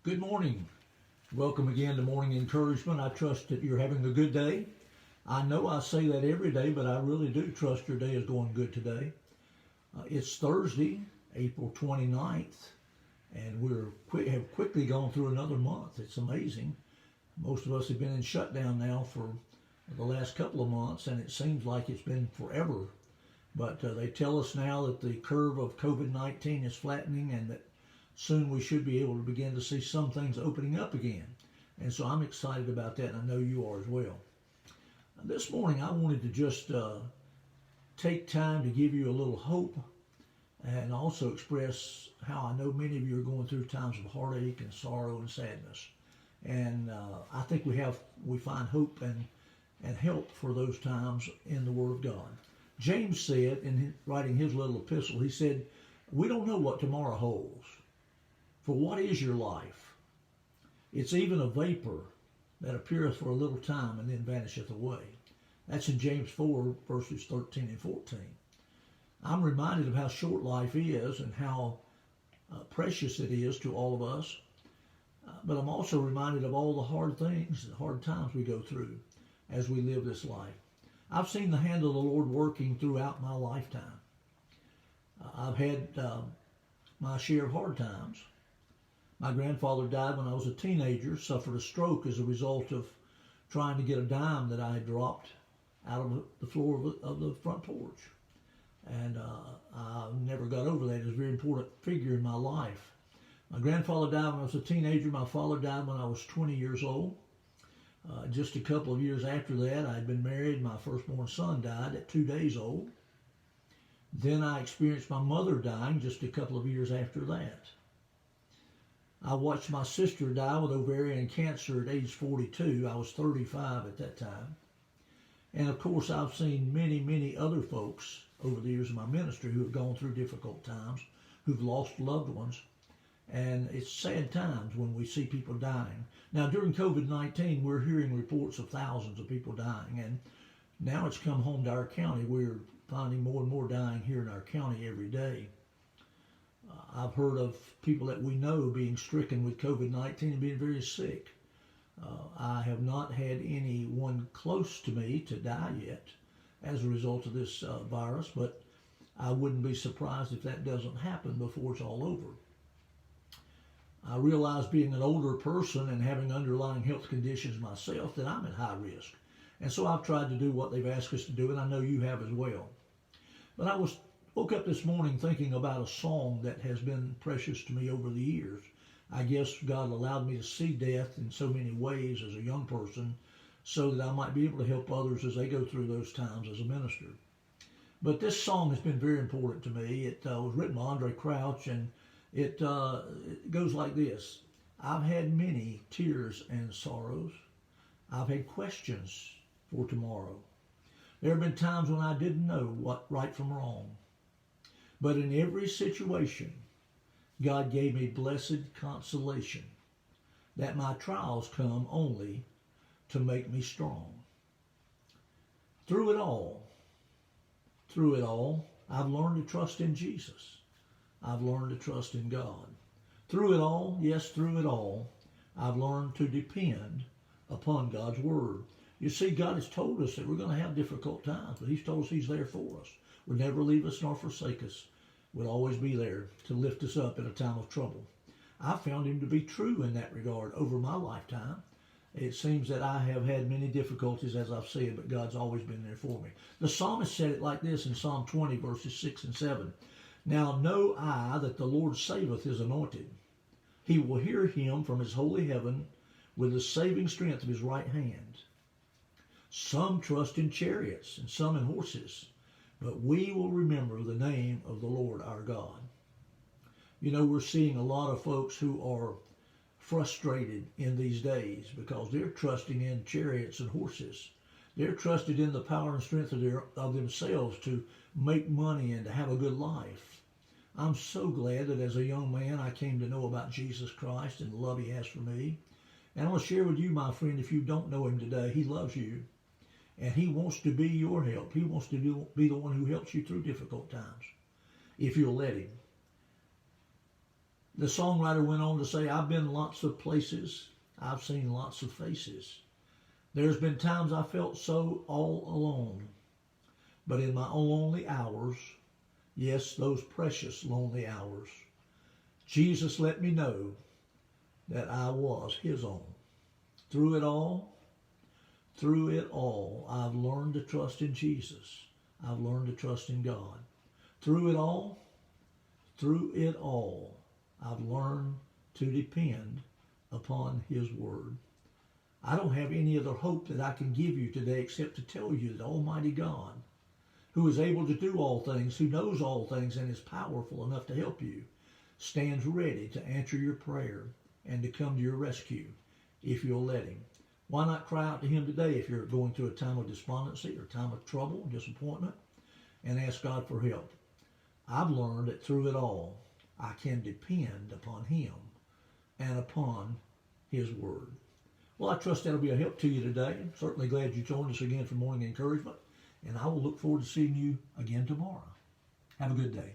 Good morning. Welcome again to Morning Encouragement. I trust that you're having a good day. I know I say that every day, but I really do trust your day is going good today. It's Thursday, April 29th, and have quickly gone through another month. It's amazing. Most of us have been in shutdown now for the last couple of months, and it seems like it's been forever. But they tell us now that the curve of COVID-19 is flattening and that soon we should be able to begin to see some things opening up again. And so I'm excited about that, and I know you are as well. This morning I wanted to just take time to give you a little hope and also express how I know many of you are going through times of heartache and sorrow and sadness. And I think we find hope and help for those times in the Word of God. James said in writing his little epistle, he said, "We don't know what tomorrow holds. For what is your life? It's even a vapor that appeareth for a little time and then vanisheth away." That's in James 4, verses 13 and 14. I'm reminded of how short life is and how precious it is to all of us. But I'm also reminded of all the hard things, the hard times we go through as we live this life. I've seen the hand of the Lord working throughout my lifetime. I've had my share of hard times. My grandfather died when I was a teenager, suffered a stroke as a result of trying to get a dime that I had dropped out of the floor of the front porch. And I never got over that. He was a very important figure in my life. My grandfather died when I was a teenager. My father died when I was 20 years old. Just a couple of years after that, I had been married. My firstborn son died at 2 days old. Then I experienced my mother dying just a couple of years after that. I watched my sister die with ovarian cancer at age 42. I was 35 at that time. And of course, I've seen many, many other folks over the years of my ministry who have gone through difficult times, who've lost loved ones. And it's sad times when we see people dying. Now, during COVID-19, we're hearing reports of thousands of people dying. And now it's come home to our county. We're finding more and more dying here in our county every day. I've heard of people that we know being stricken with COVID-19 and being very sick. I have not had anyone close to me to die yet as a result of this virus, but I wouldn't be surprised if that doesn't happen before it's all over. I realize being an older person and having underlying health conditions myself that I'm at high risk. And so I've tried to do what they've asked us to do, and I know you have as well. But I woke up this morning thinking about a song that has been precious to me over the years. I guess God allowed me to see death in so many ways as a young person so that I might be able to help others as they go through those times as a minister. But this song has been very important to me. It was written by Andre Crouch, and it goes like this. I've had many tears and sorrows. I've had questions for tomorrow. There have been times when I didn't know what right from wrong. But in every situation, God gave me blessed consolation that my trials come only to make me strong. Through it all, I've learned to trust in Jesus. I've learned to trust in God. Through it all, yes, through it all, I've learned to depend upon God's Word. You see, God has told us that we're going to have difficult times, but He's told us He's there for us. Would never leave us nor forsake us. Would always be there to lift us up in a time of trouble. I found Him to be true in that regard over my lifetime. It seems that I have had many difficulties, as I've said, but God's always been there for me. The psalmist said it like this in Psalm 20, verses 6 and 7. Now know I that the Lord saveth His anointed. He will hear him from His holy heaven with the saving strength of His right hand. Some trust in chariots and some in horses, but we will remember the name of the Lord our God. You know, we're seeing a lot of folks who are frustrated in these days because they're trusting in chariots and horses. They're trusted in the power and strength of themselves to make money and to have a good life. I'm so glad that as a young man I came to know about Jesus Christ and the love He has for me. And I want to share with you, my friend, if you don't know Him today, He loves you. And He wants to be your help. He wants to be the one who helps you through difficult times, if you'll let Him. The songwriter went on to say, I've been lots of places. I've seen lots of faces. There's been times I felt so all alone. But in my own lonely hours, yes, those precious lonely hours, Jesus let me know that I was his own. Through it all, I've learned to trust in Jesus. I've learned to trust in God. Through it all, I've learned to depend upon his word. I don't have any other hope that I can give you today except to tell you that Almighty God, who is able to do all things, who knows all things, and is powerful enough to help you, stands ready to answer your prayer and to come to your rescue if you'll let him. Why not cry out to him today if you're going through a time of despondency or time of trouble, disappointment, and ask God for help? I've learned that through it all, I can depend upon him and upon his word. Well, I trust that'll be a help to you today. I'm certainly glad you joined us again for Morning Encouragement, and I will look forward to seeing you again tomorrow. Have a good day.